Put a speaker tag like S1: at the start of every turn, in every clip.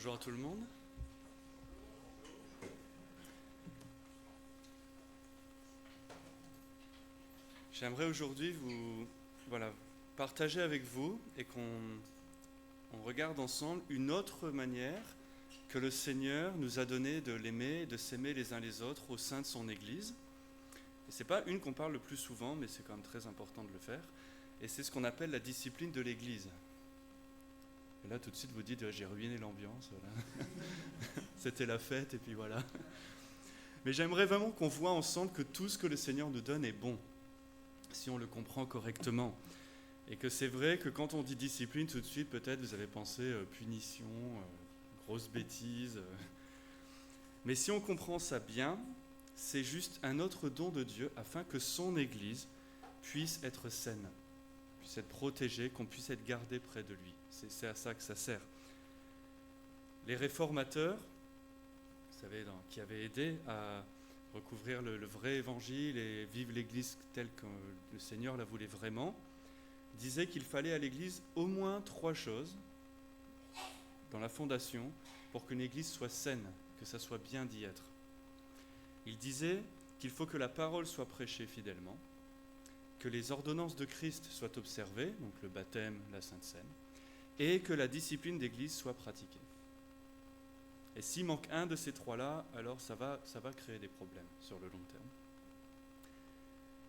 S1: Bonjour à tout le monde. J'aimerais aujourd'hui partager avec vous et qu'on regarde ensemble une autre manière que le Seigneur nous a donné de l'aimer et de s'aimer les uns les autres au sein de son Église. Et c'est pas une qu'on parle le plus souvent, mais c'est quand même très important de le faire. Et c'est ce qu'on appelle la discipline de l'Église. Et là, tout de suite, vous dites, j'ai ruiné l'ambiance. Voilà. C'était la fête, et puis voilà. Mais j'aimerais vraiment qu'on voit ensemble que tout ce que le Seigneur nous donne est bon, si on le comprend correctement. Et que c'est vrai que quand on dit discipline, tout de suite, peut-être vous avez pensé punition, grosse bêtise. Mais si on comprend ça bien, c'est juste un autre don de Dieu afin que son Église puisse être saine, puisse être protégée, qu'on puisse être gardé près de lui. C'est à ça que ça sert. Les réformateurs, vous savez, qui avaient aidé à recouvrir le vrai évangile et vivre l'Église telle que le Seigneur la voulait vraiment, disaient qu'il fallait à l'Église au moins 3 choses dans la fondation pour qu'une Église soit saine, que ça soit bien d'y être. Il disait qu'il faut que la parole soit prêchée fidèlement, que les ordonnances de Christ soient observées, donc le baptême, la Sainte Seine, et que la discipline d'Église soit pratiquée. Et s'il manque un de ces 3-là, alors ça va créer des problèmes sur le long terme.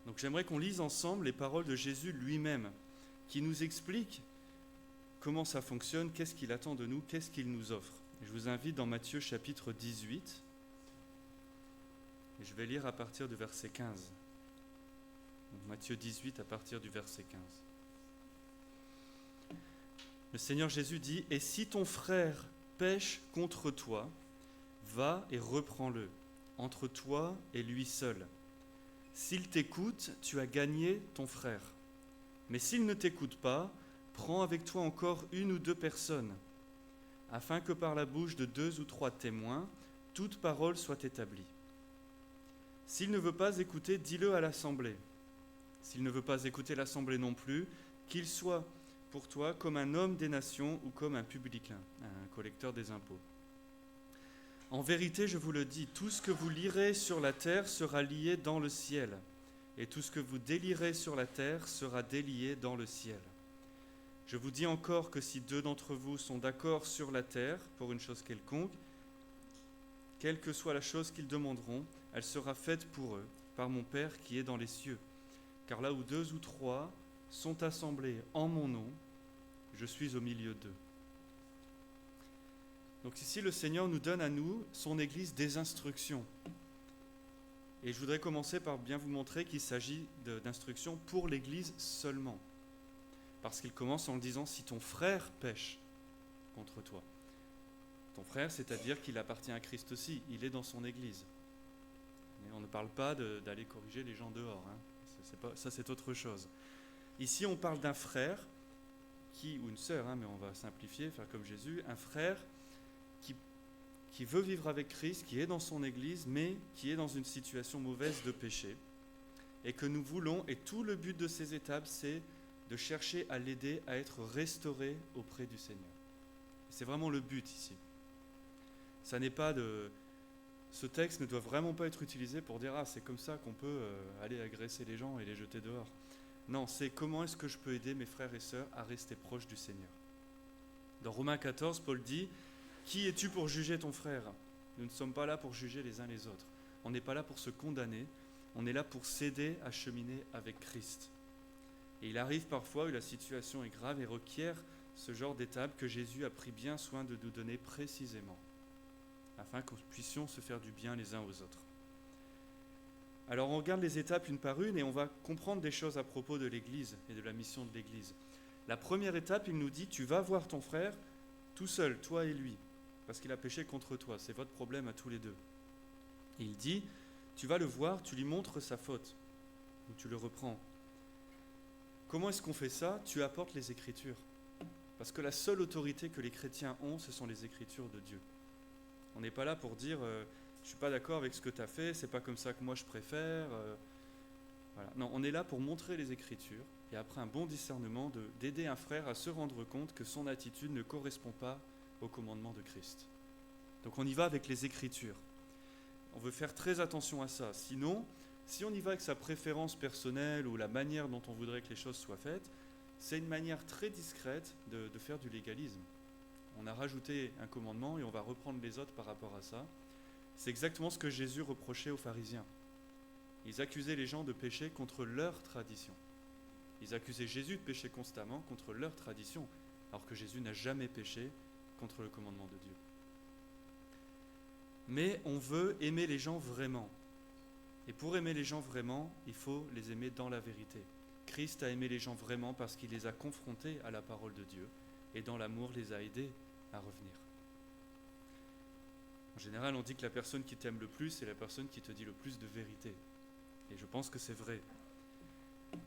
S1: Donc j'aimerais qu'on lise ensemble les paroles de Jésus lui-même, qui nous explique comment ça fonctionne, qu'est-ce qu'il attend de nous, qu'est-ce qu'il nous offre. Et je vous invite dans Matthieu chapitre 18, et je vais lire à partir du verset 15. Donc Matthieu 18 à partir du verset 15. Le Seigneur Jésus dit « Et si ton frère pêche contre toi, va et reprends-le, entre toi et lui seul. S'il t'écoute, tu as gagné ton frère. Mais s'il ne t'écoute pas, prends avec toi encore 1 ou 2 personnes, afin que par la bouche de 2 ou 3 témoins, toute parole soit établie. S'il ne veut pas écouter, dis-le à l'assemblée. S'il ne veut pas écouter l'assemblée non plus, qu'il soit pour toi comme un homme des nations ou comme un publicain, un collecteur des impôts. En vérité, je vous le dis, tout ce que vous lirez sur la terre sera lié dans le ciel, et tout ce que vous délierez sur la terre sera délié dans le ciel. Je vous dis encore que si 2 d'entre vous sont d'accord sur la terre pour une chose quelconque, quelle que soit la chose qu'ils demanderont, elle sera faite pour eux, par mon Père qui est dans les cieux. Car là où 2 ou 3 sont assemblés en mon nom, je suis au milieu d'eux. » Donc ici, le Seigneur nous donne à nous, son Église, des instructions. Et je voudrais commencer par bien vous montrer qu'il s'agit d'instructions pour l'Église seulement. Parce qu'il commence en disant « si ton frère pêche contre toi ». Ton frère, c'est-à-dire qu'il appartient à Christ aussi, il est dans son Église. Mais on ne parle pas d'aller corriger les gens dehors, hein. Ça, c'est autre chose. Ici, on parle d'un frère, ou une sœur, mais on va simplifier, faire comme Jésus, un frère qui veut vivre avec Christ, qui est dans son Église, mais qui est dans une situation mauvaise de péché, et que nous voulons, et tout le but de ces étapes, c'est de chercher à l'aider à être restauré auprès du Seigneur. C'est vraiment le but ici. Ce texte ne doit vraiment pas être utilisé pour dire « Ah, c'est comme ça qu'on peut aller agresser les gens et les jeter dehors ». Non, c'est comment est-ce que je peux aider mes frères et sœurs à rester proches du Seigneur. Dans Romains 14, Paul dit « Qui es-tu pour juger ton frère ? Nous ne sommes pas là pour juger les uns les autres. On n'est pas là pour se condamner, on est là pour s'aider à cheminer avec Christ. » Et il arrive parfois où la situation est grave et requiert ce genre d'étape que Jésus a pris bien soin de nous donner précisément, afin que nous puissions se faire du bien les uns aux autres. Alors on regarde les étapes une par une et on va comprendre des choses à propos de l'Église et de la mission de l'Église. La première étape, il nous dit, tu vas voir ton frère tout seul, toi et lui, parce qu'il a péché contre toi, c'est votre problème à tous les deux. Et il dit, tu vas le voir, tu lui montres sa faute, ou tu le reprends. Comment est-ce qu'on fait ça ? Tu apportes les Écritures. Parce que la seule autorité que les chrétiens ont, ce sont les Écritures de Dieu. On n'est pas là pour dire je ne suis pas d'accord avec ce que tu as fait, c'est pas comme ça que moi je préfère. Voilà. Non, on est là pour montrer les Écritures et après un bon discernement d'aider un frère à se rendre compte que son attitude ne correspond pas au commandement de Christ. Donc on y va avec les Écritures. On veut faire très attention à ça. Sinon, si on y va avec sa préférence personnelle ou la manière dont on voudrait que les choses soient faites, c'est une manière très discrète de faire du légalisme. On a rajouté un commandement et on va reprendre les autres par rapport à ça. C'est exactement ce que Jésus reprochait aux pharisiens. Ils accusaient les gens de pécher contre leur tradition. Ils accusaient Jésus de pécher constamment contre leur tradition, alors que Jésus n'a jamais péché contre le commandement de Dieu. Mais on veut aimer les gens vraiment. Et pour aimer les gens vraiment, il faut les aimer dans la vérité. Christ a aimé les gens vraiment parce qu'il les a confrontés à la parole de Dieu et dans l'amour les a aidés à revenir. En général, on dit que la personne qui t'aime le plus est la personne qui te dit le plus de vérité. Et je pense que c'est vrai.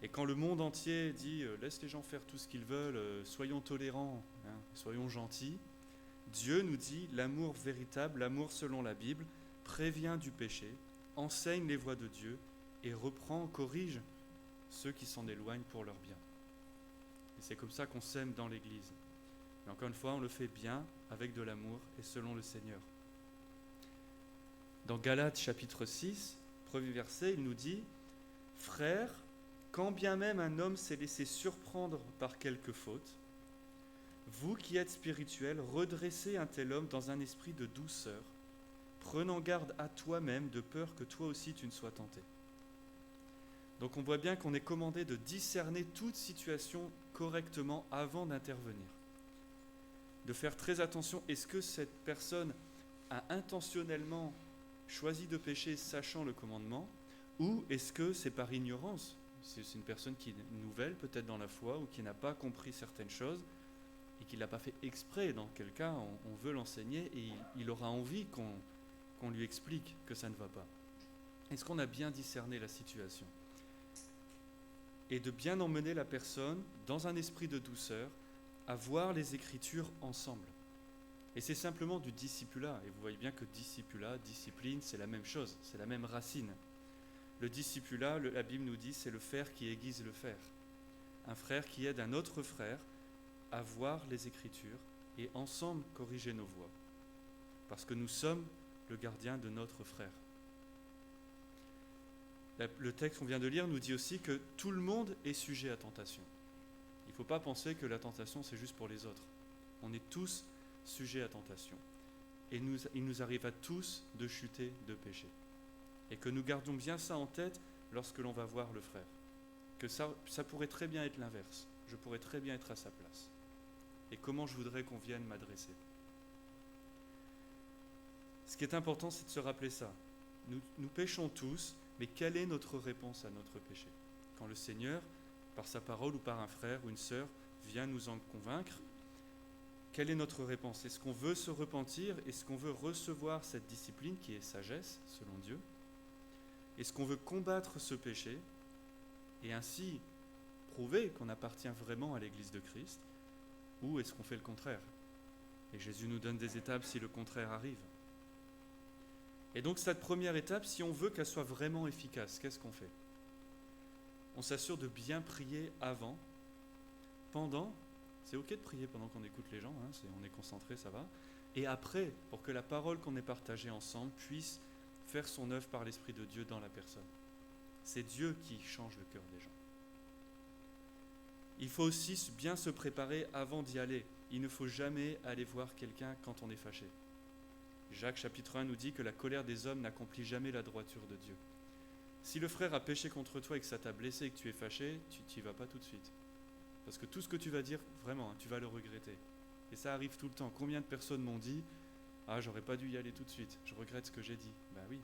S1: Et quand le monde entier dit « laisse les gens faire tout ce qu'ils veulent, soyons tolérants, soyons gentils », Dieu nous dit l'amour véritable, l'amour selon la Bible, prévient du péché, enseigne les voies de Dieu et reprend, corrige ceux qui s'en éloignent pour leur bien. Et c'est comme ça qu'on s'aime dans l'Église. Mais encore une fois, on le fait bien, avec de l'amour et selon le Seigneur. Dans Galates chapitre 6, premier verset, il nous dit « Frères, quand bien même un homme s'est laissé surprendre par quelque faute, vous qui êtes spirituels, redressez un tel homme dans un esprit de douceur, prenant garde à toi-même de peur que toi aussi tu ne sois tenté. » Donc on voit bien qu'on est commandé de discerner toute situation correctement avant d'intervenir. De faire très attention, est-ce que cette personne a intentionnellement choisi de pécher sachant le commandement, ou est-ce que c'est par ignorance? C'est une personne qui est nouvelle peut-être dans la foi ou qui n'a pas compris certaines choses et qui ne l'a pas fait exprès. Dans quel cas on veut l'enseigner et il aura envie qu'on lui explique que ça ne va pas. Est-ce qu'on a bien discerné la situation? Et de bien emmener la personne dans un esprit de douceur à voir les Écritures ensemble. Et c'est simplement du discipulat. Et vous voyez bien que discipulat, discipline, c'est la même chose, c'est la même racine. Le discipulat, la Bible nous dit, c'est le frère qui aiguise le fer. Un frère qui aide un autre frère à voir les Écritures et ensemble corriger nos voies. Parce que nous sommes le gardien de notre frère. Le texte qu'on vient de lire nous dit aussi que tout le monde est sujet à tentation. Il ne faut pas penser que la tentation, c'est juste pour les autres. On est tous sujets à tentation. Et il nous arrive à tous de chuter, de pécher. Et que nous gardions bien ça en tête lorsque l'on va voir le frère. Que ça pourrait très bien être l'inverse. Je pourrais très bien être à sa place. Et comment je voudrais qu'on vienne m'adresser. Ce qui est important, c'est de se rappeler ça. Nous péchons tous, mais quelle est notre réponse à notre péché? Quand le Seigneur, par sa parole ou par un frère ou une sœur, vient nous en convaincre, quelle est notre réponse? Est-ce qu'on veut se repentir? Est-ce qu'on veut recevoir cette discipline qui est sagesse, selon Dieu? Est-ce qu'on veut combattre ce péché et ainsi prouver qu'on appartient vraiment à l'Église de Christ? Ou est-ce qu'on fait le contraire? Et Jésus nous donne des étapes si le contraire arrive. Et donc cette première étape, si on veut qu'elle soit vraiment efficace, qu'est-ce qu'on fait? On s'assure de bien prier avant, pendant. C'est ok de prier pendant qu'on écoute les gens, on est concentré, ça va. Et après, pour que la parole qu'on ait partagée ensemble puisse faire son œuvre par l'Esprit de Dieu dans la personne. C'est Dieu qui change le cœur des gens. Il faut aussi bien se préparer avant d'y aller. Il ne faut jamais aller voir quelqu'un quand on est fâché. Jacques chapitre 1 nous dit que la colère des hommes n'accomplit jamais la droiture de Dieu. Si le frère a péché contre toi et que ça t'a blessé et que tu es fâché, tu n'y vas pas tout de suite. Parce que tout ce que tu vas dire, vraiment, tu vas le regretter. Et ça arrive tout le temps. Combien de personnes m'ont dit « Ah, j'aurais pas dû y aller tout de suite, je regrette ce que j'ai dit. » Ben oui.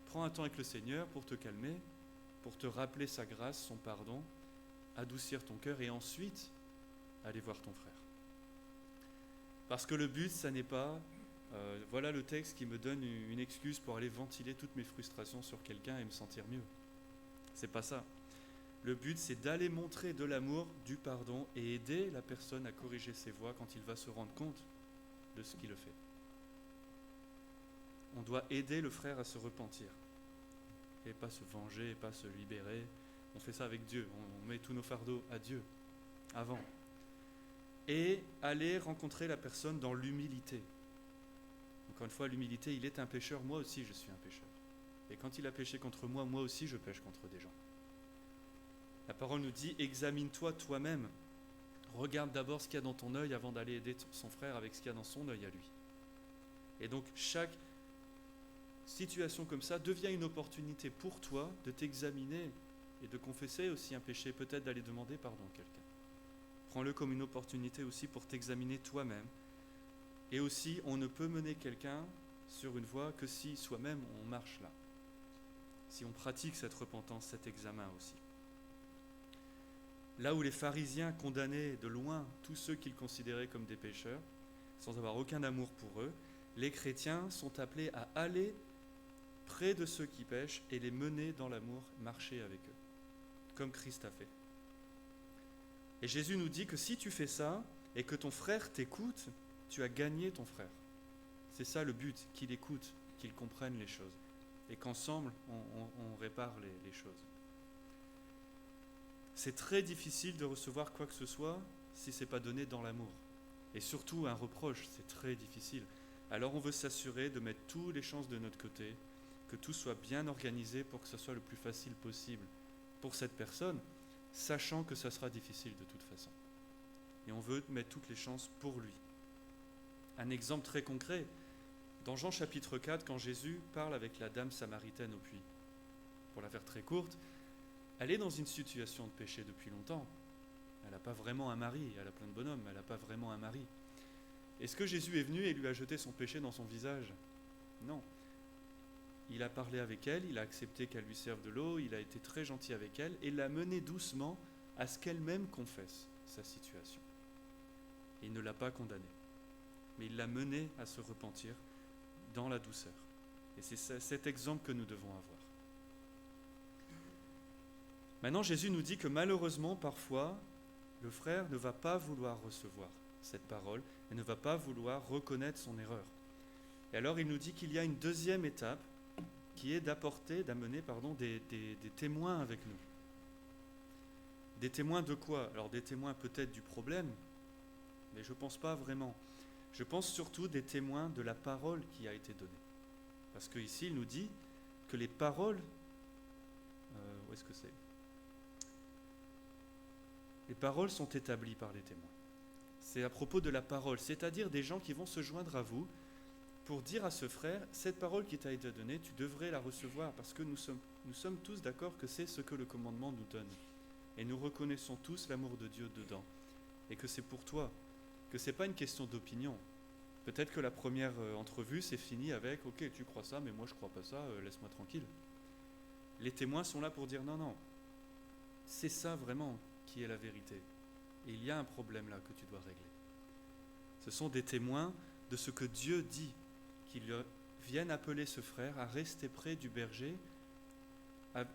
S1: Prends un temps avec le Seigneur pour te calmer, pour te rappeler sa grâce, son pardon, adoucir ton cœur et ensuite aller voir ton frère. Parce que le but, ça n'est pas voilà le texte qui me donne une excuse pour aller ventiler toutes mes frustrations sur quelqu'un et me sentir mieux. C'est pas ça. Le but, c'est d'aller montrer de l'amour, du pardon et aider la personne à corriger ses voies quand il va se rendre compte de ce qu'il fait. On doit aider le frère à se repentir et pas se venger, et pas se libérer. On fait ça avec Dieu. On met tous nos fardeaux à Dieu avant. et aller rencontrer la personne dans l'humilité. Encore une fois, l'humilité, il est un pécheur, moi aussi je suis un pécheur. Et quand il a péché contre moi, moi aussi je pêche contre des gens. La parole nous dit, examine-toi toi-même. Regarde d'abord ce qu'il y a dans ton œil avant d'aller aider son frère avec ce qu'il y a dans son œil à lui. Et donc chaque situation comme ça devient une opportunité pour toi de t'examiner et de confesser aussi un péché, peut-être d'aller demander pardon à quelqu'un. Prends-le comme une opportunité aussi pour t'examiner toi-même. Et aussi, on ne peut mener quelqu'un sur une voie que si soi-même on marche là. Si on pratique cette repentance, cet examen aussi. Là où les pharisiens condamnaient de loin tous ceux qu'ils considéraient comme des pécheurs, sans avoir aucun amour pour eux, les chrétiens sont appelés à aller près de ceux qui pêchent et les mener dans l'amour, marcher avec eux, comme Christ a fait. Et Jésus nous dit que si tu fais ça et que ton frère t'écoute, tu as gagné ton frère. C'est ça le but, qu'il écoute, qu'il comprenne les choses et qu'ensemble on répare les choses. C'est très difficile de recevoir quoi que ce soit si ce n'est pas donné dans l'amour. Et surtout un reproche, c'est très difficile. Alors on veut s'assurer de mettre toutes les chances de notre côté, que tout soit bien organisé pour que ce soit le plus facile possible pour cette personne, sachant que ça sera difficile de toute façon. Et on veut mettre toutes les chances pour lui. Un exemple très concret, dans Jean chapitre 4, quand Jésus parle avec la dame samaritaine au puits, pour la faire très courte, elle est dans une situation de péché depuis longtemps. Elle n'a pas vraiment un mari, elle a plein de bonhommes, elle n'a pas vraiment un mari. Est-ce que Jésus est venu et lui a jeté son péché dans son visage ? Non. Il a parlé avec elle, il a accepté qu'elle lui serve de l'eau, il a été très gentil avec elle et l'a menée doucement à ce qu'elle-même confesse sa situation. Et il ne l'a pas condamnée, mais il l'a menée à se repentir dans la douceur. Et c'est cet exemple que nous devons avoir. Maintenant, Jésus nous dit que malheureusement, parfois, le frère ne va pas vouloir recevoir cette parole et ne va pas vouloir reconnaître son erreur. Et alors, il nous dit qu'il y a une deuxième étape qui est d'amener des témoins avec nous. Des témoins de quoi ? Alors, des témoins peut-être du problème, mais je ne pense pas vraiment. Je pense surtout des témoins de la parole qui a été donnée. Parce qu'ici, il nous dit que les paroles... où est-ce que c'est ? Les paroles sont établies par les témoins. C'est à propos de la parole, c'est-à-dire des gens qui vont se joindre à vous pour dire à ce frère, cette parole qui t'a été donnée, tu devrais la recevoir parce que nous sommes tous d'accord que c'est ce que le commandement nous donne. Et nous reconnaissons tous l'amour de Dieu dedans. Et que c'est pour toi, que ce n'est pas une question d'opinion. Peut-être que la première entrevue, c'est fini avec « Ok, tu crois ça, mais moi je ne crois pas ça, laisse-moi tranquille ». Les témoins sont là pour dire « Non, non, c'est ça vraiment qui est la vérité. Et il y a un problème là que tu dois régler. » Ce sont des témoins de ce que Dieu dit, qu'ils viennent appeler ce frère à rester près du berger,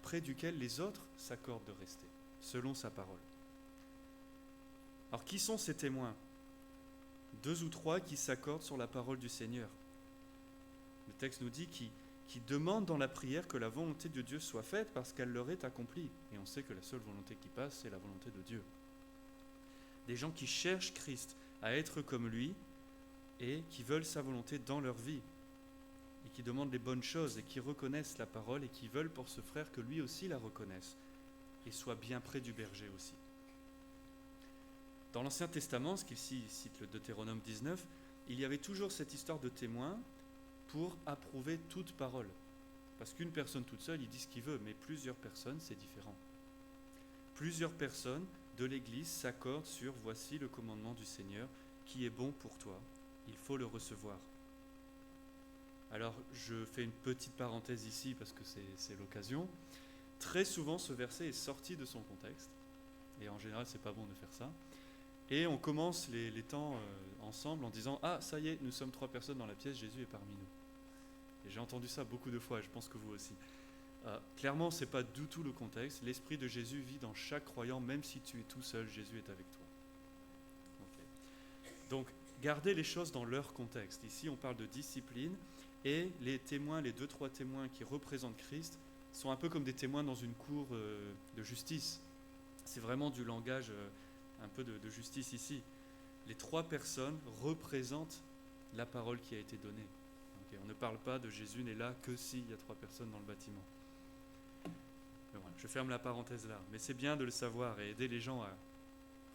S1: près duquel les autres s'accordent de rester, selon sa parole. Alors qui sont ces témoins ? 2 ou 3 qui s'accordent sur la parole du Seigneur. Le texte nous dit qui demandent dans la prière que la volonté de Dieu soit faite parce qu'elle leur est accomplie. Et on sait que la seule volonté qui passe, c'est la volonté de Dieu. Des gens qui cherchent Christ à être comme lui et qui veulent sa volonté dans leur vie et qui demandent les bonnes choses et qui reconnaissent la parole et qui veulent pour ce frère que lui aussi la reconnaisse et soit bien près du berger aussi. Dans l'Ancien Testament, ce qu'ici cite le Deutéronome 19, il y avait toujours cette histoire de témoin pour approuver toute parole. Parce qu'une personne toute seule, il dit ce qu'il veut, mais plusieurs personnes, c'est différent. Plusieurs personnes de l'Église s'accordent sur « Voici le commandement du Seigneur qui est bon pour toi, il faut le recevoir. » Alors, je fais une petite parenthèse ici parce que c'est l'occasion. Très souvent, ce verset est sorti de son contexte, et en général, c'est pas bon de faire ça. Et on commence les temps ensemble en disant « Ah, ça y est, nous sommes 3 personnes dans la pièce, Jésus est parmi nous. » Et j'ai entendu ça beaucoup de fois, et je pense que vous aussi. Clairement, ce n'est pas du tout le contexte. L'Esprit de Jésus vit dans chaque croyant, même si tu es tout seul, Jésus est avec toi. Okay. Donc, gardez les choses dans leur contexte. Ici, on parle de discipline, et les témoins, les 2-3 témoins qui représentent Christ, sont un peu comme des témoins dans une cour de justice. C'est vraiment du langage... un peu de justice ici. les 3 personnes représentent la parole qui a été donnée. Okay, on ne parle pas de Jésus n'est là que s'il y a 3 personnes dans le bâtiment. Mais voilà, je ferme la parenthèse là, mais c'est bien de le savoir et aider les gens à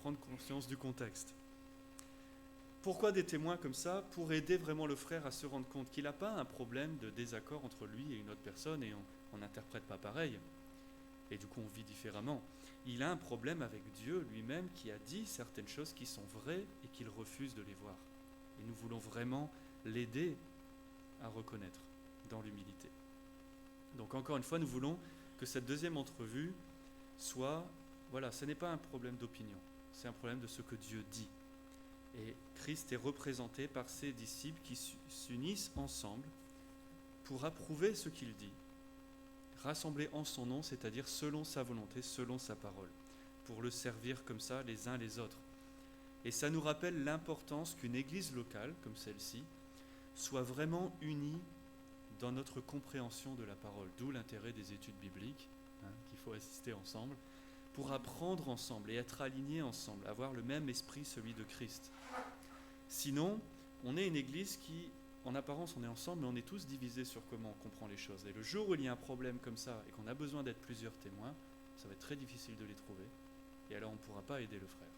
S1: prendre conscience du contexte. Pourquoi des témoins comme ça? Pour aider vraiment le frère à se rendre compte qu'il n'a pas un problème de désaccord entre lui et une autre personne et on n'interprète pas pareil. Et du coup on vit différemment. Il a un problème avec Dieu lui-même qui a dit certaines choses qui sont vraies et qu'il refuse de les voir. Et nous voulons vraiment l'aider à reconnaître dans l'humilité. Donc encore une fois, nous voulons que cette deuxième entrevue soit, voilà, ce n'est pas un problème d'opinion, c'est un problème de ce que Dieu dit. Et Christ est représenté par ses disciples qui s'unissent ensemble pour approuver ce qu'il dit, rassemblés en son nom, c'est-à-dire selon sa volonté, selon sa parole, pour le servir comme ça les uns les autres. Et ça nous rappelle l'importance qu'une église locale, comme celle-ci, soit vraiment unie dans notre compréhension de la parole, d'où l'intérêt des études bibliques, qu'il faut assister ensemble, pour apprendre ensemble et être alignés ensemble, avoir le même esprit, celui de Christ. Sinon, on est une église qui, en apparence, on est ensemble, mais on est tous divisés sur comment on comprend les choses. Et le jour où il y a un problème comme ça et qu'on a besoin d'être plusieurs témoins, ça va être très difficile de les trouver. Et alors on ne pourra pas aider le frère,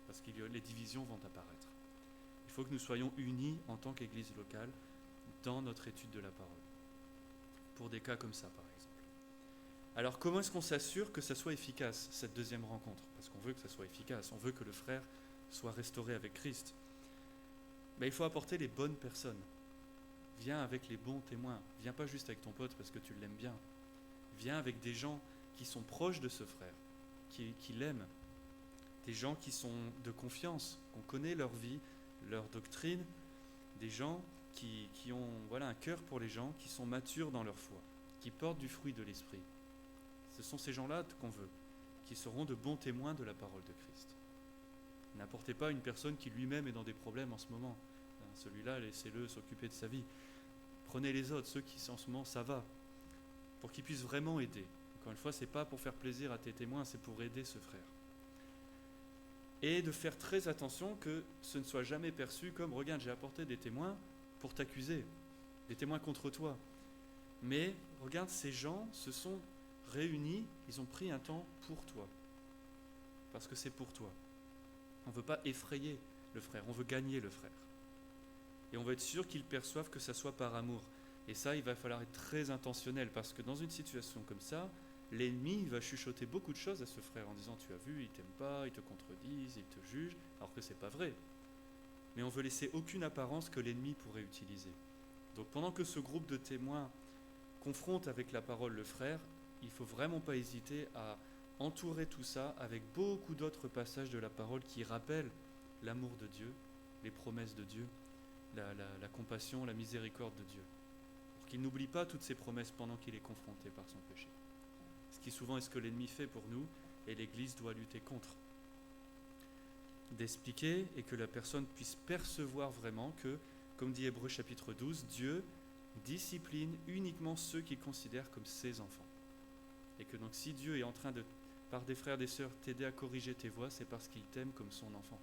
S1: parce que les divisions vont apparaître. Il faut que nous soyons unis en tant qu'église locale dans notre étude de la parole, pour des cas comme ça, par exemple. Alors comment est-ce qu'on s'assure que ça soit efficace, cette deuxième rencontre? Parce qu'on veut que ça soit efficace, on veut que le frère soit restauré avec Christ. Il faut apporter les bonnes personnes. Viens avec les bons témoins. Viens pas juste avec ton pote parce que tu l'aimes bien. Viens avec des gens qui sont proches de ce frère, qui l'aiment. Des gens qui sont de confiance, qu'on connaît leur vie, leur doctrine. Des gens qui ont un cœur pour les gens, qui sont matures dans leur foi, qui portent du fruit de l'esprit. Ce sont ces gens-là qu'on veut, qui seront de bons témoins de la parole de Christ. N'apportez pas une personne qui lui-même est dans des problèmes en ce moment. Celui-là, laissez-le s'occuper de sa vie. Prenez les autres, ceux qui en ce moment, ça va, pour qu'ils puissent vraiment aider. Encore une fois, ce n'est pas pour faire plaisir à tes témoins, c'est pour aider ce frère. Et de faire très attention que ce ne soit jamais perçu comme « Regarde, j'ai apporté des témoins pour t'accuser, des témoins contre toi. » Mais regarde, ces gens se sont réunis, ils ont pris un temps pour toi. Parce que c'est pour toi. On ne veut pas effrayer le frère, on veut gagner le frère. Et on veut être sûr qu'ils perçoivent que ça soit par amour. Et ça, il va falloir être très intentionnel, parce que dans une situation comme ça, l'ennemi va chuchoter beaucoup de choses à ce frère en disant « Tu as vu, il t'aime pas, il te contredisent, il te juge », alors que c'est pas vrai. Mais on veut laisser aucune apparence que l'ennemi pourrait utiliser. Donc pendant que ce groupe de témoins confronte avec la parole le frère, il ne faut vraiment pas hésiter à entourer tout ça avec beaucoup d'autres passages de la parole qui rappellent l'amour de Dieu, les promesses de Dieu, la compassion, la miséricorde de Dieu. Pour qu'il n'oublie pas toutes ces promesses pendant qu'il est confronté par son péché. Ce qui souvent est ce que l'ennemi fait pour nous, et l'Église doit lutter contre. D'expliquer et que la personne puisse percevoir vraiment que, comme dit Hébreux chapitre 12, Dieu discipline uniquement ceux qu'il considère comme ses enfants. Et que donc si Dieu est en train de, par des frères et des sœurs, t'aider à corriger tes voies, c'est parce qu'il t'aime comme son enfant.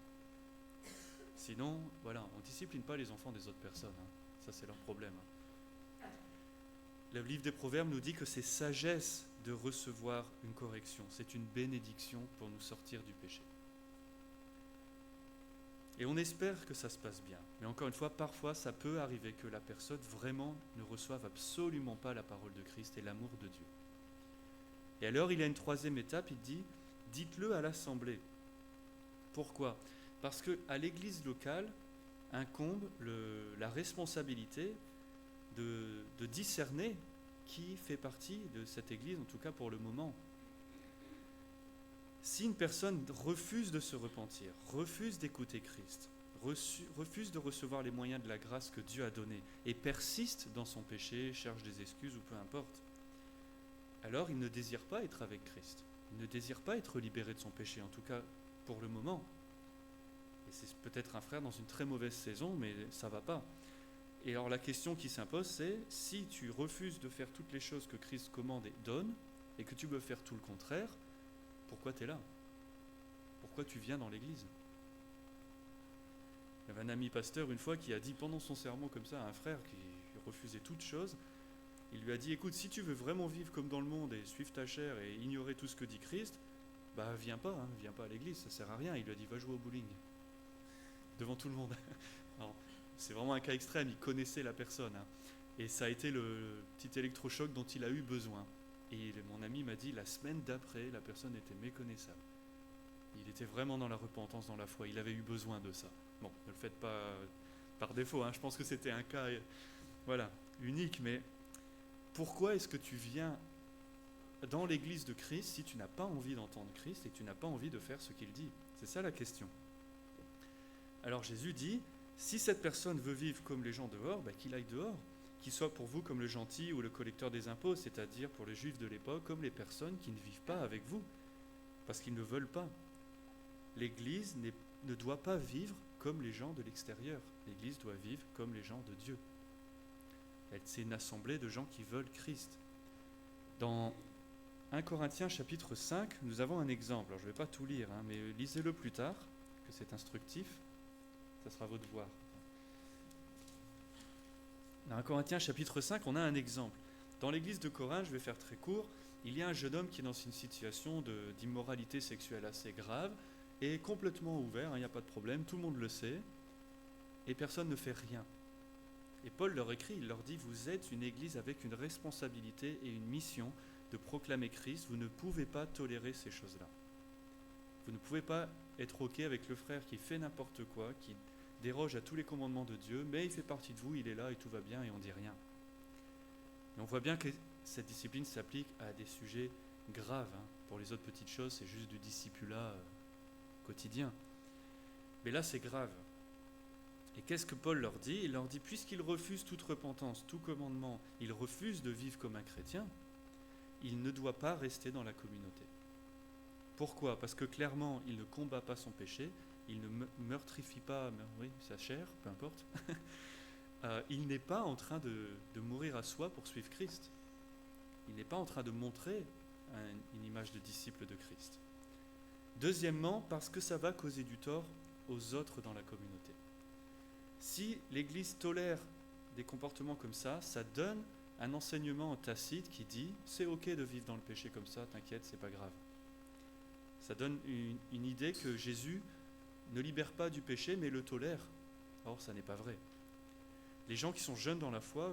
S1: Sinon, on ne discipline pas les enfants des autres personnes. Ça, c'est leur problème. Le livre des Proverbes nous dit que c'est sagesse de recevoir une correction. C'est une bénédiction pour nous sortir du péché. Et on espère que ça se passe bien. Mais encore une fois, parfois, ça peut arriver que la personne vraiment ne reçoive absolument pas la parole de Christ et l'amour de Dieu. Et alors, il y a une troisième étape, il dit « Dites-le à l'assemblée ». Pourquoi ? Parce qu'à l'église locale incombe la responsabilité de discerner qui fait partie de cette église, en tout cas pour le moment. Si une personne refuse de se repentir, refuse d'écouter Christ, refuse de recevoir les moyens de la grâce que Dieu a donnée et persiste dans son péché, cherche des excuses ou peu importe, alors il ne désire pas être avec Christ. Il ne désire pas être libéré de son péché, en tout cas pour le moment. Et c'est peut-être un frère dans une très mauvaise saison, mais ça ne va pas. Et alors la question qui s'impose, c'est si tu refuses de faire toutes les choses que Christ commande et donne, et que tu veux faire tout le contraire, pourquoi tu es là ? Pourquoi tu viens dans l'église ? Il y avait un ami pasteur une fois qui a dit pendant son sermon comme ça à un frère qui refusait toute chose, il lui a dit, écoute, si tu veux vraiment vivre comme dans le monde et suivre ta chair et ignorer tout ce que dit Christ, bah viens pas à l'église, ça sert à rien. Il lui a dit, va jouer au bowling, devant tout le monde. Alors, c'est vraiment un cas extrême, il connaissait la personne, hein. Et ça a été le petit électrochoc dont il a eu besoin. Et mon ami m'a dit, la semaine d'après, la personne était méconnaissable. Il était vraiment dans la repentance, dans la foi, il avait eu besoin de ça. Bon, ne le faites pas par défaut, hein. Je pense que c'était un cas unique, mais pourquoi est-ce que tu viens dans l'église de Christ si tu n'as pas envie d'entendre Christ et tu n'as pas envie de faire ce qu'il dit? C'est ça la question. Alors Jésus dit, si cette personne veut vivre comme les gens dehors, qu'il aille dehors, qu'il soit pour vous comme le gentil ou le collecteur des impôts, c'est-à-dire pour les juifs de l'époque, comme les personnes qui ne vivent pas avec vous, parce qu'ils ne veulent pas. L'Église ne doit pas vivre comme les gens de l'extérieur. L'Église doit vivre comme les gens de Dieu. C'est une assemblée de gens qui veulent Christ. Dans 1 Corinthiens chapitre 5, nous avons un exemple. Alors, je ne vais pas tout lire, mais lisez-le plus tard, que c'est instructif. Ça sera votre devoir. Dans 1 Corinthiens chapitre 5, on a un exemple. Dans l'église de Corinthe, je vais faire très court, il y a un jeune homme qui est dans une situation d'immoralité sexuelle assez grave et complètement ouvert, il n'y a pas de problème, tout le monde le sait, et personne ne fait rien. Et Paul leur écrit, il leur dit, vous êtes une église avec une responsabilité et une mission de proclamer Christ, vous ne pouvez pas tolérer ces choses-là. Vous ne pouvez pas être OK avec le frère qui fait n'importe quoi, qui déroge à tous les commandements de Dieu, mais il fait partie de vous, il est là et tout va bien et on ne dit rien. Et on voit bien que cette discipline s'applique à des sujets graves. Pour les autres petites choses, c'est juste du discipulat quotidien. Mais là, c'est grave. Et qu'est-ce que Paul leur dit? Il leur dit, puisqu'ils refusent toute repentance, tout commandement, ils refusent de vivre comme un chrétien, il ne doit pas rester dans la communauté. Pourquoi? Parce que clairement, il ne combat pas son péché, il ne meurtrifie pas sa chair, peu importe. Il n'est pas en train de mourir à soi pour suivre Christ. Il n'est pas en train de montrer une image de disciple de Christ. Deuxièmement, parce que ça va causer du tort aux autres dans la communauté. Si l'Église tolère des comportements comme ça donne un enseignement tacite qui dit « c'est ok de vivre dans le péché comme ça, t'inquiète, c'est pas grave ». Ça donne une idée que Jésus ne libère pas du péché, mais le tolère. Or, ça n'est pas vrai. Les gens qui sont jeunes dans la foi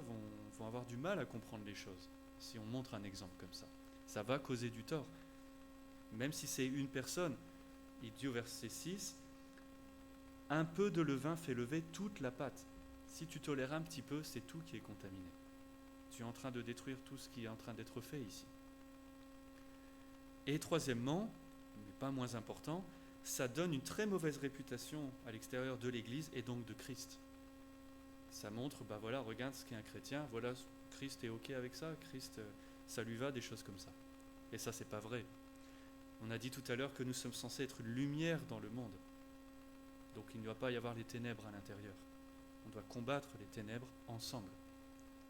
S1: vont avoir du mal à comprendre les choses si on montre un exemple comme ça. Ça va causer du tort. Même si c'est une personne, il dit au verset 6, « Un peu de levain fait lever toute la pâte. Si tu tolères un petit peu, c'est tout qui est contaminé. » Tu es en train de détruire tout ce qui est en train d'être fait ici. Et troisièmement, mais pas moins important, ça donne une très mauvaise réputation à l'extérieur de l'Église et donc de Christ. Ça montre, regarde ce qu'est un chrétien, voilà, Christ est OK avec ça, Christ, ça lui va, des choses comme ça. Et ça, c'est pas vrai. On a dit tout à l'heure que nous sommes censés être une lumière dans le monde. Donc il ne doit pas y avoir les ténèbres à l'intérieur. On doit combattre les ténèbres ensemble,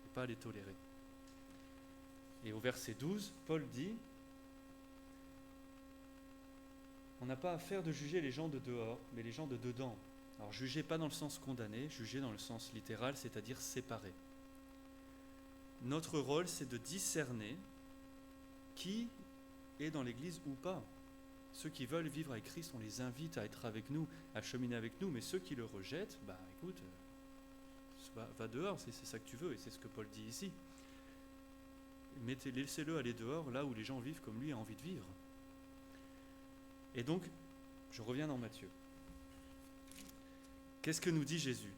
S1: et pas les tolérer. Et au verset 12, Paul dit, on n'a pas affaire de juger les gens de dehors, mais les gens de dedans. Alors juger pas dans le sens condamné, juger dans le sens littéral, c'est-à-dire séparer. Notre rôle, c'est de discerner qui est dans l'Église ou pas. Ceux qui veulent vivre avec Christ, on les invite à être avec nous, à cheminer avec nous, mais ceux qui le rejettent, écoute, va dehors, c'est ça que tu veux, et c'est ce que Paul dit ici. Laissez-le aller dehors, là où les gens vivent comme lui a envie de vivre. Et donc, je reviens dans Matthieu. Qu'est-ce que nous dit Jésus?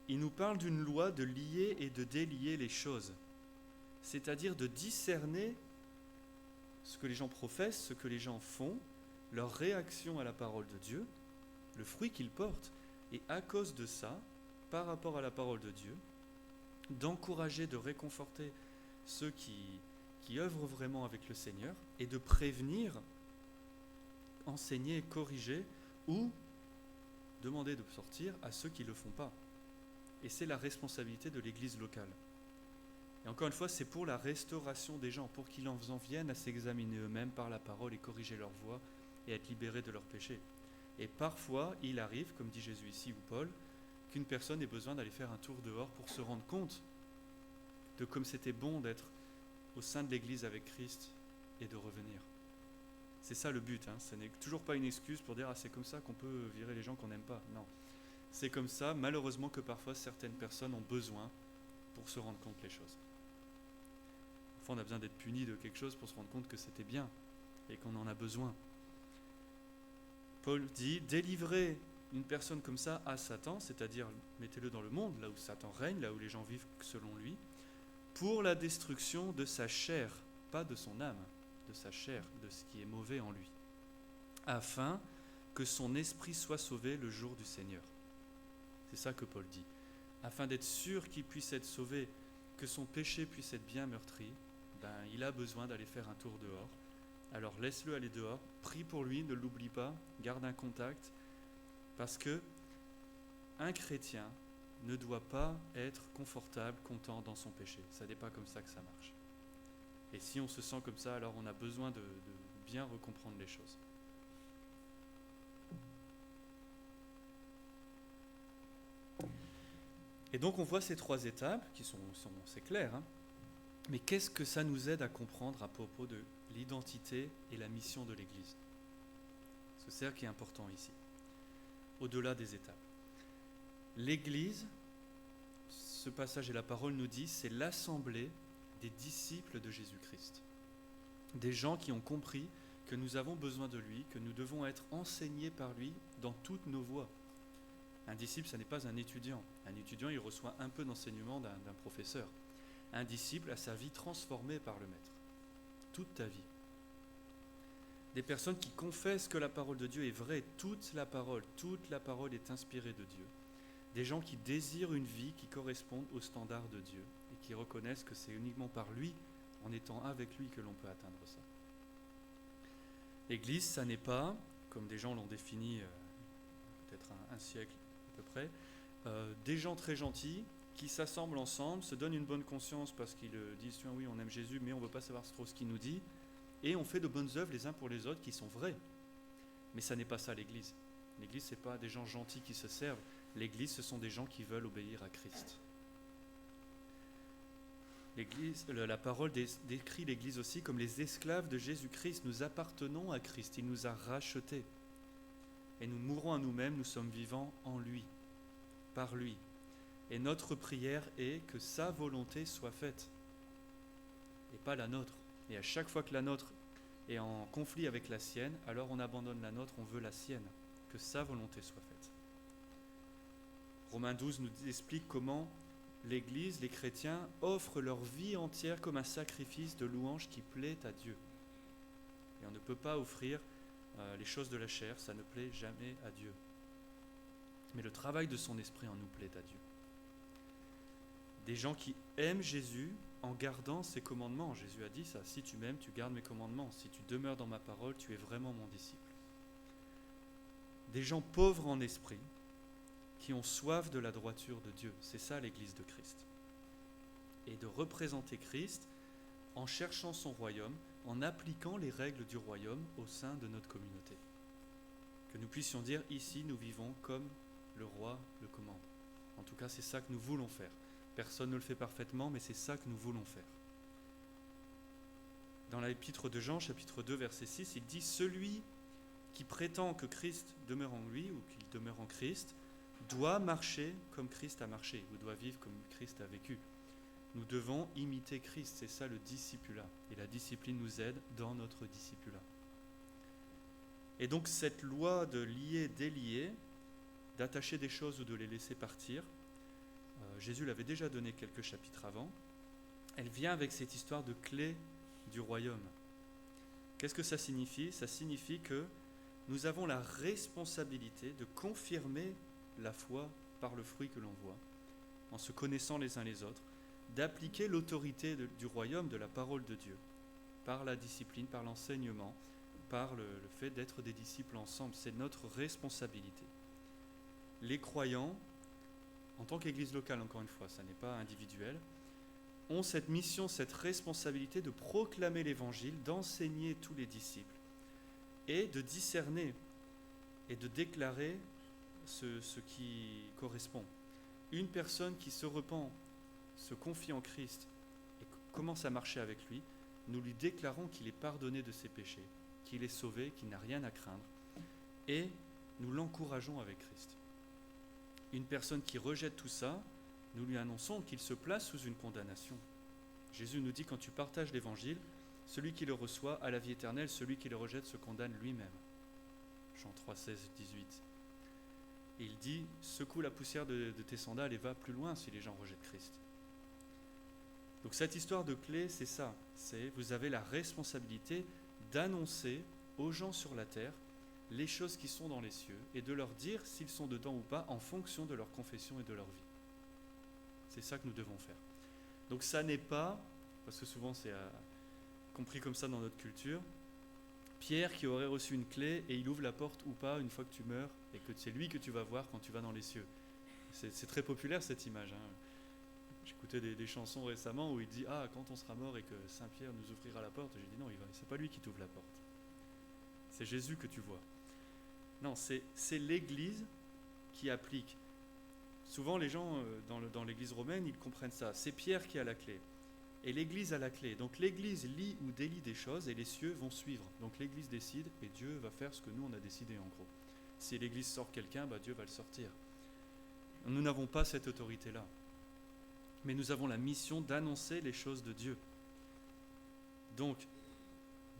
S1: Il nous parle d'une loi de lier et de délier les choses, c'est-à-dire de discerner ce que les gens professent, ce que les gens font, leur réaction à la parole de Dieu, le fruit qu'ils portent, et à cause de ça, par rapport à la parole de Dieu, d'encourager, de réconforter ceux qui œuvrent vraiment avec le Seigneur, et de prévenir, enseigner, corriger, ou demander de sortir à ceux qui ne le font pas. Et c'est la responsabilité de l'Église locale. Et encore une fois, c'est pour la restauration des gens, pour qu'ils en viennent à s'examiner eux-mêmes par la parole et corriger leur voie et être libérés de leurs péchés. Et parfois, il arrive, comme dit Jésus ici ou Paul, qu'une personne ait besoin d'aller faire un tour dehors pour se rendre compte de comme c'était bon d'être au sein de l'Église avec Christ et de revenir. C'est ça le but, Ce n'est toujours pas une excuse pour dire « Ah, c'est comme ça qu'on peut virer les gens qu'on n'aime pas ». Non. C'est comme ça, malheureusement, que parfois certaines personnes ont besoin pour se rendre compte des choses. Parfois, on a besoin d'être puni de quelque chose pour se rendre compte que c'était bien et qu'on en a besoin. Paul dit « Délivrez une personne comme ça à Satan, c'est-à-dire mettez-le dans le monde, là où Satan règne, là où les gens vivent selon lui, pour la destruction de sa chair, pas de son âme, de sa chair, de ce qui est mauvais en lui, afin que son esprit soit sauvé le jour du Seigneur. » C'est ça que Paul dit. Afin d'être sûr qu'il puisse être sauvé, que son péché puisse être bien meurtri, il a besoin d'aller faire un tour dehors. Alors laisse-le aller dehors, prie pour lui, ne l'oublie pas, garde un contact, parce que un chrétien ne doit pas être confortable, content dans son péché. Ça n'est pas comme ça que ça marche. Et si on se sent comme ça, alors on a besoin de bien recomprendre les choses. Et donc on voit ces trois étapes qui sont c'est clair, mais qu'est-ce que ça nous aide à comprendre à propos de l'identité et la mission de l'Église? C'est ça qui est important ici, au-delà des étapes. L'Église, ce passage et la parole nous disent, c'est l'assemblée des disciples de Jésus-Christ. Des gens qui ont compris que nous avons besoin de lui, que nous devons être enseignés par lui dans toutes nos voies. Un disciple, ce n'est pas un étudiant. Un étudiant, il reçoit un peu d'enseignement d'un professeur. Un disciple a sa vie transformée par le Maître. Toute ta vie. Des personnes qui confessent que la parole de Dieu est vraie. Toute la parole est inspirée de Dieu. Des gens qui désirent une vie qui corresponde aux standards de Dieu et qui reconnaissent que c'est uniquement par lui, en étant avec lui, que l'on peut atteindre ça. L'Église, ça n'est pas, comme des gens l'ont défini peut-être un siècle à peu près, des gens très gentils qui s'assemblent ensemble, se donnent une bonne conscience parce qu'ils disent « Oui, on aime Jésus, mais on ne veut pas savoir trop ce qu'il nous dit », et on fait de bonnes œuvres les uns pour les autres qui sont vraies. Mais ça n'est pas ça l'Église. L'Église, ce n'est pas des gens gentils qui se servent. L'Église, ce sont des gens qui veulent obéir à Christ. L'Église, la parole décrit l'Église aussi comme les esclaves de Jésus-Christ. Nous appartenons à Christ, il nous a rachetés. Et nous mourons à nous-mêmes, nous sommes vivants en lui, par lui. Et notre prière est que sa volonté soit faite, et pas la nôtre. Et à chaque fois que la nôtre est en conflit avec la sienne, alors on abandonne la nôtre, on veut la sienne, que sa volonté soit faite. Romains 12 nous explique comment l'Église, les chrétiens, offrent leur vie entière comme un sacrifice de louange qui plaît à Dieu. Et on ne peut pas offrir les choses de la chair, ça ne plaît jamais à Dieu. Mais le travail de son esprit en nous plaît à Dieu. Des gens qui aiment Jésus en gardant ses commandements. Jésus a dit ça, si tu m'aimes, tu gardes mes commandements. Si tu demeures dans ma parole, tu es vraiment mon disciple. Des gens pauvres en esprit, qui ont soif de la droiture de Dieu. C'est ça l'Église de Christ. Et de représenter Christ en cherchant son royaume, en appliquant les règles du royaume au sein de notre communauté. Que nous puissions dire, ici nous vivons comme le roi le commande. En tout cas, c'est ça que nous voulons faire. Personne ne le fait parfaitement, mais c'est ça que nous voulons faire. Dans l'épître de Jean, chapitre 2, verset 6, il dit « Celui qui prétend que Christ demeure en lui, ou qu'il demeure en Christ, doit marcher comme Christ a marché, ou doit vivre comme Christ a vécu. » Nous devons imiter Christ, c'est ça le discipulat. Et la discipline nous aide dans notre discipulat. Et donc cette loi de lier, délier, d'attacher des choses ou de les laisser partir, Jésus l'avait déjà donné quelques chapitres avant, elle vient avec cette histoire de clé du royaume. Qu'est-ce que ça signifie? Ça signifie que nous avons la responsabilité de confirmer la foi par le fruit que l'on voit, en se connaissant les uns les autres, d'appliquer l'autorité du royaume, de la parole de Dieu, par la discipline, par l'enseignement, par le fait d'être des disciples ensemble. C'est notre responsabilité. Les croyants, en tant qu'Église locale, encore une fois, ça n'est pas individuel, ont cette mission, cette responsabilité de proclamer l'Évangile, d'enseigner tous les disciples et de discerner et de déclarer ce qui correspond. une personne qui se repent, se confie en Christ et commence à marcher avec lui, nous lui déclarons qu'il est pardonné de ses péchés, qu'il est sauvé, qu'il n'a rien à craindre, et nous l'encourageons avec Christ. Une personne qui rejette tout ça, nous lui annonçons qu'il se place sous une condamnation. Jésus nous dit, quand tu partages l'évangile, celui qui le reçoit a la vie éternelle, celui qui le rejette se condamne lui-même. Jean 3, 16, 18. Et il dit, secoue la poussière de tes sandales et va plus loin si les gens rejettent Christ. Donc cette histoire de clé, c'est ça. C'est vous avez la responsabilité d'annoncer aux gens sur la terre les choses qui sont dans les cieux et de leur dire s'ils sont dedans ou pas en fonction de leur confession et de leur vie. C'est ça que nous devons faire. Donc ça n'est pas, parce que souvent c'est compris comme ça dans notre culture, Pierre qui aurait reçu une clé et il ouvre la porte ou pas une fois que tu meurs et que c'est lui que tu vas voir quand tu vas dans les cieux. C'est très populaire cette image. J'écoutais des chansons récemment où il dit « Ah, quand on sera mort et que Saint-Pierre nous ouvrira la porte », j'ai dit « Non, c'est pas lui qui t'ouvre la porte. C'est Jésus que tu vois. » Non, c'est l'Église qui applique. Souvent, les gens dans l'Église romaine, ils comprennent ça. C'est Pierre qui a la clé. Et l'Église a la clé. Donc l'Église lit ou délie des choses et les cieux vont suivre. Donc l'Église décide et Dieu va faire ce que nous, on a décidé en gros. Si l'Église sort quelqu'un, Dieu va le sortir. Nous n'avons pas cette autorité-là. Mais nous avons la mission d'annoncer les choses de Dieu. Donc,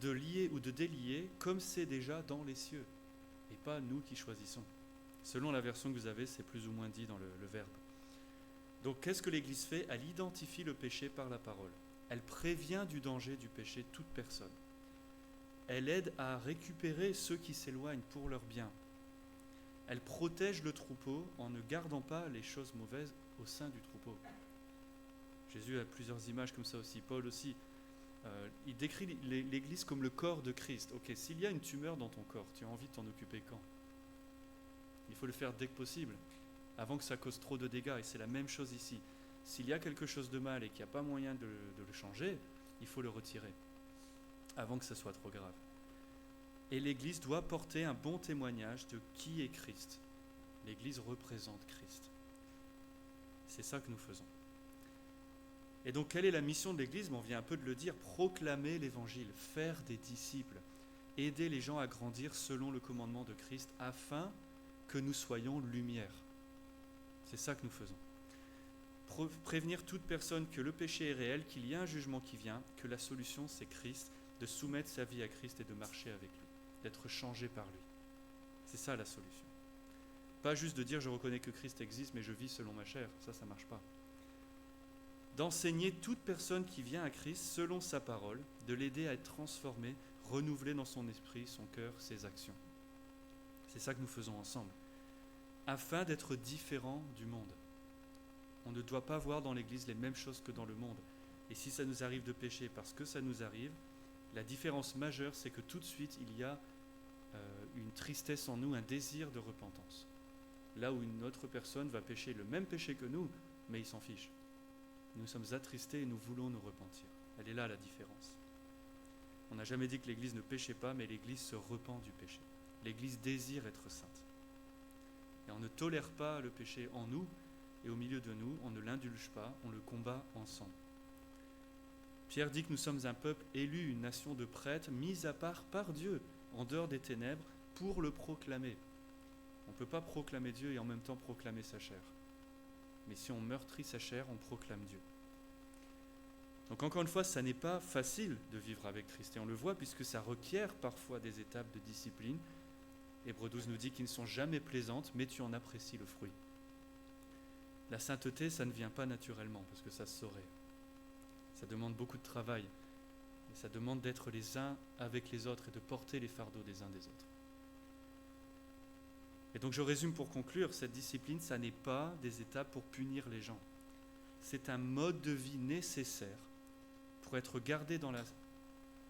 S1: de lier ou de délier comme c'est déjà dans les cieux. Et pas nous qui choisissons. Selon la version que vous avez, c'est plus ou moins dit dans le verbe. Donc, qu'est-ce que l'Église fait ? Elle identifie le péché par la parole. Elle prévient du danger du péché toute personne. Elle aide à récupérer ceux qui s'éloignent pour leur bien. Elle protège le troupeau en ne gardant pas les choses mauvaises au sein du troupeau. Jésus a plusieurs images comme ça aussi, Paul aussi. Il décrit l'Église comme le corps de Christ. Ok, s'il y a une tumeur dans ton corps, tu as envie de t'en occuper quand ? Il faut le faire dès que possible, avant que ça cause trop de dégâts. Et c'est la même chose ici. S'il y a quelque chose de mal et qu'il n'y a pas moyen de le changer, il faut le retirer, avant que ça soit trop grave. Et l'Église doit porter un bon témoignage de qui est Christ. L'Église représente Christ. C'est ça que nous faisons. Et donc, quelle est la mission de l'Église ? On vient un peu de le dire, proclamer l'Évangile, faire des disciples, aider les gens à grandir selon le commandement de Christ, afin que nous soyons lumière. C'est ça que nous faisons. Prévenir toute personne que le péché est réel, qu'il y a un jugement qui vient, que la solution c'est Christ, de soumettre sa vie à Christ et de marcher avec lui, d'être changé par lui. C'est ça la solution. Pas juste de dire je reconnais que Christ existe mais je vis selon ma chair, ça ne marche pas. D'enseigner toute personne qui vient à Christ selon sa parole, de l'aider à être transformé, renouvelé dans son esprit, son cœur, ses actions. C'est ça que nous faisons ensemble, afin d'être différents du monde. On ne doit pas voir dans l'Église les mêmes choses que dans le monde. Et si ça nous arrive de pécher parce que ça nous arrive, la différence majeure, c'est que tout de suite, il y a une tristesse en nous, un désir de repentance. Là où une autre personne va pécher le même péché que nous, mais il s'en fiche. Nous sommes attristés et nous voulons nous repentir. Elle est là la différence. On n'a jamais dit que l'Église ne péchait pas, mais l'Église se repent du péché. L'Église désire être sainte. Et on ne tolère pas le péché en nous et au milieu de nous, on ne l'indulge pas, on le combat ensemble. Pierre dit que nous sommes un peuple élu, une nation de prêtres, mis à part par Dieu, en dehors des ténèbres, pour le proclamer. On ne peut pas proclamer Dieu et en même temps proclamer sa chair. Mais si on meurtrit sa chair, on proclame Dieu. Donc encore une fois, ça n'est pas facile de vivre avec Christ. Et on le voit puisque ça requiert parfois des étapes de discipline. Hébreux 12 nous dit qu'ils ne sont jamais plaisantes, mais tu en apprécies le fruit. La sainteté, ça ne vient pas naturellement, parce que ça se saurait. Ça demande beaucoup de travail. Et ça demande d'être les uns avec les autres et de porter les fardeaux des uns des autres. Et donc je résume pour conclure, cette discipline, ça n'est pas des étapes pour punir les gens. C'est un mode de vie nécessaire pour être gardé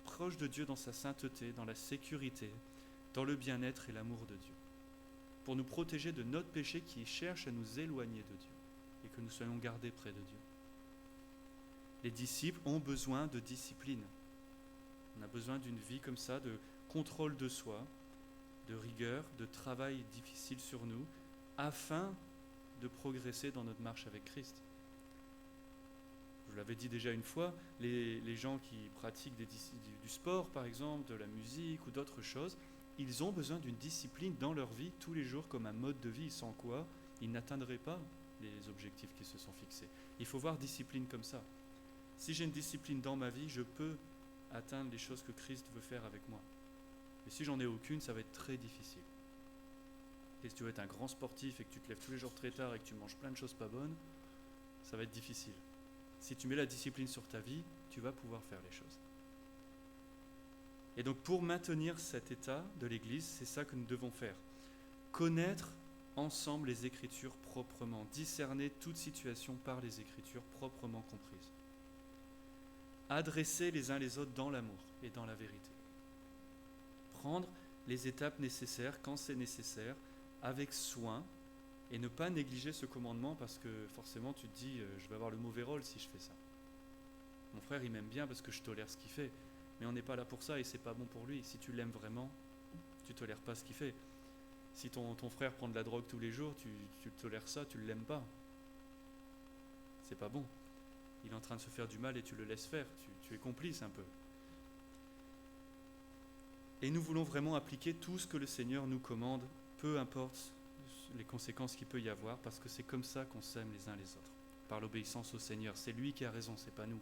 S1: proche de Dieu dans sa sainteté, dans la sécurité, dans le bien-être et l'amour de Dieu. Pour nous protéger de notre péché qui cherche à nous éloigner de Dieu et que nous soyons gardés près de Dieu. Les disciples ont besoin de discipline. On a besoin d'une vie comme ça, de contrôle de soi, de rigueur, de travail difficile sur nous, afin de progresser dans notre marche avec Christ. Je l'avais dit déjà une fois, les gens qui pratiquent du sport par exemple, de la musique ou d'autres choses, ils ont besoin d'une discipline dans leur vie tous les jours comme un mode de vie, sans quoi ils n'atteindraient pas les objectifs qu'ils se sont fixés. Il faut voir discipline comme ça. Si j'ai une discipline dans ma vie, je peux atteindre les choses que Christ veut faire avec moi. Mais si j'en ai aucune, ça va être très difficile. Et si tu veux être un grand sportif et que tu te lèves tous les jours très tard et que tu manges plein de choses pas bonnes, ça va être difficile. Si tu mets la discipline sur ta vie, tu vas pouvoir faire les choses. Et donc pour maintenir cet état de l'Église, c'est ça que nous devons faire. Connaître ensemble les Écritures proprement, discerner toute situation par les Écritures proprement comprises. Adresser les uns les autres dans l'amour et dans la vérité. Prendre les étapes nécessaires quand c'est nécessaire, avec soin, et ne pas négliger ce commandement parce que forcément tu te dis je vais avoir le mauvais rôle si je fais ça. Mon frère il m'aime bien parce que je tolère ce qu'il fait, mais on n'est pas là pour ça et c'est pas bon pour lui. Si tu l'aimes vraiment, tu tolères pas ce qu'il fait. Si ton frère prend de la drogue tous les jours, tu tolères ça, tu l'aimes pas. C'est pas bon. Il est en train de se faire du mal et tu le laisses faire, tu es complice un peu. Et nous voulons vraiment appliquer tout ce que le Seigneur nous commande, peu importe les conséquences qu'il peut y avoir, parce que c'est comme ça qu'on s'aime les uns les autres, par l'obéissance au Seigneur. C'est lui qui a raison, c'est pas nous.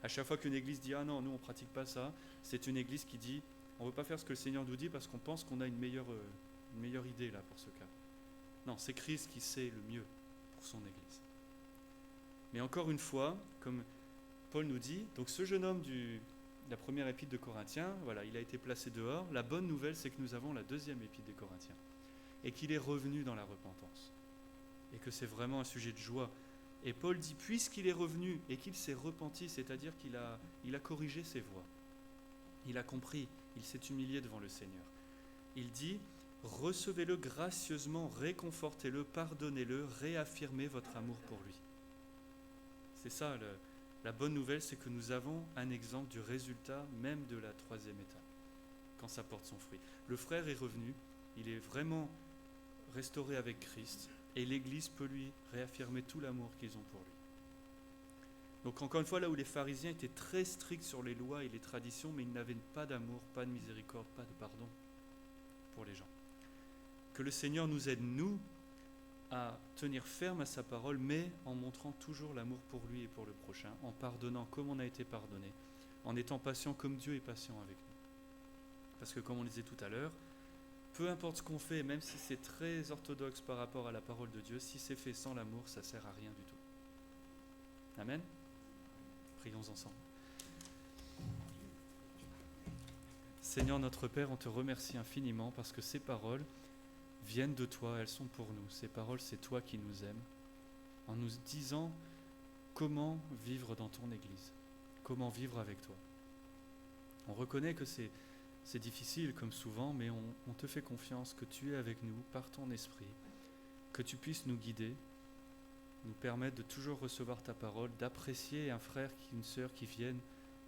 S1: À chaque fois qu'une église dit « Ah non, nous on pratique pas ça », c'est une église qui dit « On ne veut pas faire ce que le Seigneur nous dit parce qu'on pense qu'on a une meilleure idée là pour ce cas. » Non, c'est Christ qui sait le mieux pour son église. Mais encore une fois, comme Paul nous dit, donc ce jeune homme de la première épître de Corinthiens, voilà, il a été placé dehors. La bonne nouvelle, c'est que nous avons la deuxième épître des Corinthiens et qu'il est revenu dans la repentance et que c'est vraiment un sujet de joie. Et Paul dit, puisqu'il est revenu et qu'il s'est repenti, c'est-à-dire qu'il a corrigé ses voies, il a compris, il s'est humilié devant le Seigneur. Il dit, recevez-le gracieusement, réconfortez-le, pardonnez-le, réaffirmez votre amour pour lui. C'est ça, la bonne nouvelle, c'est que nous avons un exemple du résultat même de la troisième étape, quand ça porte son fruit. Le frère est revenu, il est vraiment restauré avec Christ, et l'Église peut lui réaffirmer tout l'amour qu'ils ont pour lui. Donc encore une fois, là où les pharisiens étaient très stricts sur les lois et les traditions, mais ils n'avaient pas d'amour, pas de miséricorde, pas de pardon pour les gens. Que le Seigneur nous aide, nous, à tenir ferme à sa parole, mais en montrant toujours l'amour pour lui et pour le prochain, en pardonnant comme on a été pardonné, en étant patient comme Dieu est patient avec nous. Parce que comme on le disait tout à l'heure, peu importe ce qu'on fait, même si c'est très orthodoxe par rapport à la parole de Dieu, si c'est fait sans l'amour, ça ne sert à rien du tout. Amen. Prions ensemble. Seigneur notre Père, on te remercie infiniment parce que ces paroles viennent de toi, elles sont pour nous. Ces paroles, c'est toi qui nous aimes, en nous disant comment vivre dans ton Église, comment vivre avec toi. On reconnaît que c'est difficile comme souvent, mais on te fait confiance que tu es avec nous par ton esprit, que tu puisses nous guider, nous permettre de toujours recevoir ta parole, d'apprécier un frère, une sœur qui viennent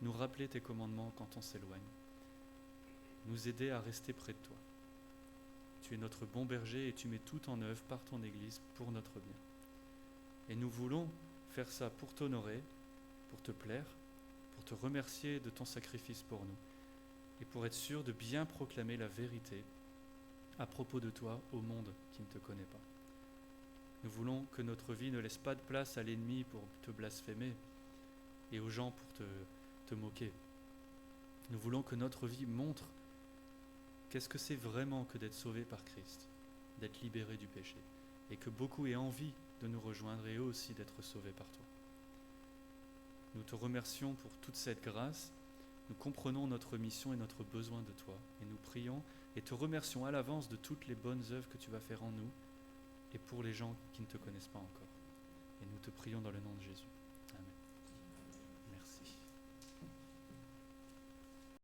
S1: nous rappeler tes commandements quand on s'éloigne, nous aider à rester près de toi. Tu es notre bon berger et tu mets tout en œuvre par ton Église pour notre bien. Et nous voulons faire ça pour t'honorer, pour te plaire, pour te remercier de ton sacrifice pour nous et pour être sûr de bien proclamer la vérité à propos de toi au monde qui ne te connaît pas. Nous voulons que notre vie ne laisse pas de place à l'ennemi pour te blasphémer et aux gens pour te moquer. Nous voulons que notre vie montre qu'est-ce que c'est vraiment que d'être sauvé par Christ, d'être libéré du péché, et que beaucoup aient envie de nous rejoindre et eux aussi d'être sauvés par toi. Nous te remercions pour toute cette grâce, nous comprenons notre mission et notre besoin de toi, et nous prions et te remercions à l'avance de toutes les bonnes œuvres que tu vas faire en nous et pour les gens qui ne te connaissent pas encore. Et nous te prions dans le nom de Jésus.